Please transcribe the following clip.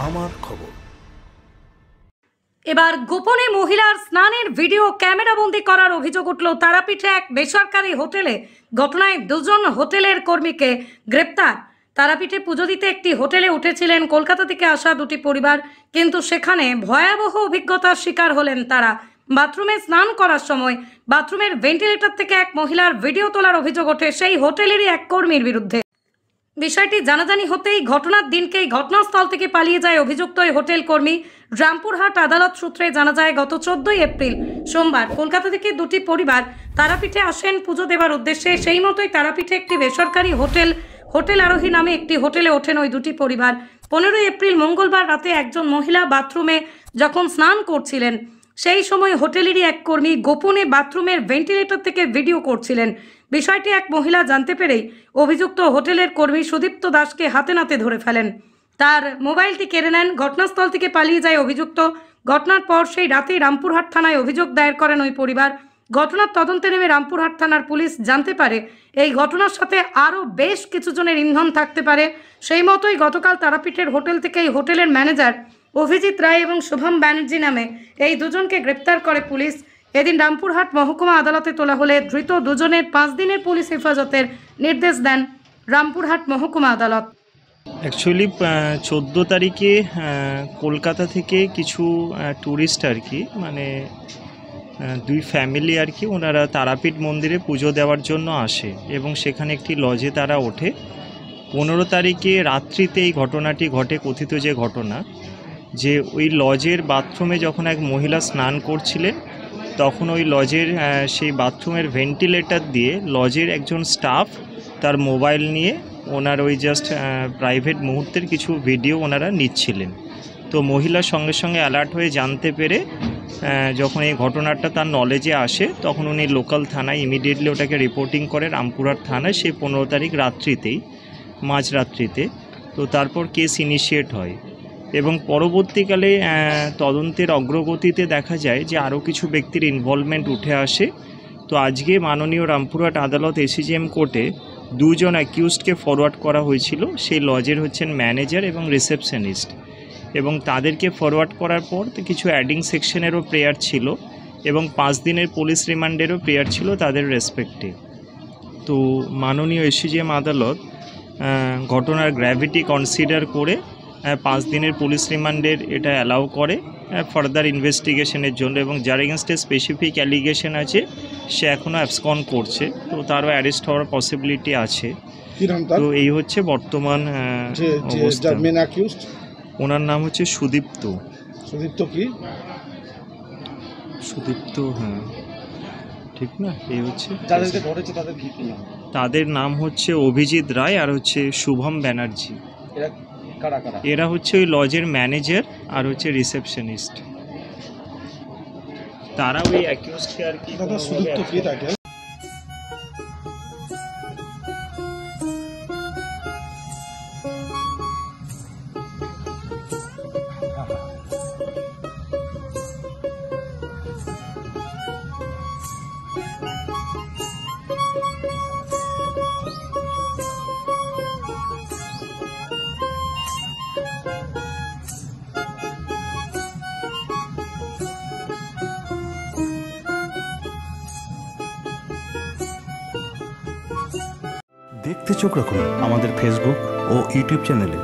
আমার খবর। এবার গোপনে মহিলার স্নানের ভিডিও ক্যামেরাবন্দি করার অভিযোগ উঠল তারাপীঠে এক বেসরকারি হোটেলে। ঘটনায় দুজন হোটেলের কর্মীকে গ্রেপ্তার। তারাপীঠে পুজো দিতে একটি হোটেলে উঠেছিলেন কলকাতা থেকে আসা দুটি পরিবার, কিন্তু সেখানে ভয়াবহ অভিজ্ঞতার শিকার হলেন তারা। বাথরুমে স্নান করার সময় বাথরুমের ভেন্টিলেটর থেকে এক মহিলার ভিডিও তোলার অভিযোগ ওঠে সেই হোটেলেরই এক কর্মীর বিরুদ্ধে। বিষয়টি জানাজানি হতেই ঘটনার দিনকেই ঘটনাস্থল থেকে পালিয়ে যায় অভিযুক্ত ওই হোটেল কর্মী। রামপুরহাট আদালত সূত্রে জানা যায় গত 14 এপ্রিল সোমবার কলকাতা থেকে দুটি পরিবার তারাপীঠে আসেন পুজো দেওয়ার উদ্দেশ্যে। সেই মতোই তারাপীঠে একটি বেসরকারি হোটেল আরোহী নামে একটি হোটেলে ওঠেন ওই দুটি পরিবার। 15 এপ্রিল মঙ্গলবার রাতে একজন মহিলা বাথরুমে যখন স্নান করছিলেন সেই সময় হোটেলেরই এক কর্মী গোপনে বাথরুমের ভেন্টিলেটর থেকে ভিডিও করছিলেন। বিষয়টি এক মহিলা জানতে পেরেই অভিযুক্ত হোটেলের কর্মী সুদীপ্ত দাসকে হাতে নাতে ধরে ফেলেন। তার মোবাইলটি কেড়ে নেন। ঘটনাস্থল থেকে পালিয়ে যায় অভিযুক্ত। ঘটনার পর সেই রাতেই রামপুরহাট থানায় অভিযোগ দায়ের করেন ওই পরিবার। ঘটনার তদন্তে নেমে রামপুরহাট থানার পুলিশ জানতে পারে এই ঘটনার সাথে আরও বেশ কিছু জনের ইন্ধন থাকতে পারে। সেই মতোই গতকাল তারাপীঠের হোটেল থেকে এই হোটেলের ম্যানেজার অভিজিৎ রায় এবং শুভম ব্যানার্জি নামে এই দুজনকে গ্রেপ্তার করে পুলিশ। এদিন রামপুরহাট মহকুমা আদালতে তোলা হলে ধৃত দুজনের 5 দিনের পুলিশ হেফাজতের নির্দেশ দেন রামপুরহাট মহকুমা আদালত। অ্যাকচুয়ালি 14 তারিখে কলকাতা থেকে কিছু ট্যুরিস্ট আর কি, মানে দুই ফ্যামিলি আর কি, ওনারা তারাপীঠ মন্দিরে পুজো দেওয়ার জন্য আসে এবং সেখানে একটি লজে তারা ওঠে। 15 তারিখে রাত্রিতে এই ঘটনাটি ঘটে। কথিত যে ঘটনা, যে ওই লজের বাথরুমে যখন এক মহিলা স্নান করছিলেন তখন ওই লজের সেই বাথরুমের ভেন্টিলেটর দিয়ে লজের একজন স্টাফ তার মোবাইল নিয়ে ওনার ওই জাস্ট প্রাইভেট মুহূর্তের কিছু ভিডিও ওনারা নিচ্ছিলেন। তো মহিলার সঙ্গে সঙ্গে অ্যালার্ট হয়ে জানতে পেরে যখন এই ঘটনাটা তার নলেজে আসে তখন উনি লোকাল থানায় ইমিডিয়েটলি ওটাকে রিপোর্টিং করে রামপুরহাট থানায় সেই 15 তারিখ রাত্রিতেই, মাঝরাত্রিতে। তো তারপর কেস ইনিশিয়েট হয় এবং পরবর্তীকালে তদন্তের অগ্রগতিতে দেখা যায় যে আরও কিছু ব্যক্তির ইনভলভমেন্ট উঠে আসে। তো আজকে মাননীয় রামপুরহাট আদালত এসিজিএম কোর্টে দুজন অ্যাকিউজডকে ফরওয়ার্ড করা হয়েছিল। সেই লজের হচ্ছেন ম্যানেজার এবং রিসেপশনিস্ট, এবং তাদেরকে ফরওয়ার্ড করার পর কিছু অ্যাডিং সেকশনেরও প্রেয়ার ছিল এবং 5 দিনের পুলিশ রিমান্ডেরও প্রেয়ার ছিল তাদের রেসপেক্টে। তো মাননীয় এসিজিএম আদালত ঘটনার গ্র্যাভিটি কনসিডার করে 5 দিনের পুলিশ রিমান্ডের এটা অ্যালাউ করে ফার্দার ইনভেস্টিগেশনের জন্য, এবং যার এগেনস্টে স্পেসিফিক অ্যালিগেশন আছে সে এখনও অ্যাবসকন করছে, তো তারও অ্যারেস্ট হওয়ার পসিবিলিটি আছে। তো এই হচ্ছে বর্তমান অবস্থা। ওনার নাম হচ্ছে সুদীপ্ত। কি সুদীপ্ত, হ্যাঁ ঠিক না? এই হচ্ছে তাদের নাম হচ্ছে অভিজিৎ রায় আর হচ্ছে শুভম ব্যানার্জি। এরা হচ্ছে ওই লজের ম্যানেজার আর হচ্ছে রিসেপশনিস্ট। তারা ওই অ্যাকিউজকে আর কি দেখতে চোখ রাখুন আমাদের ফেসবুক ও ইউটিউব চ্যানেলে।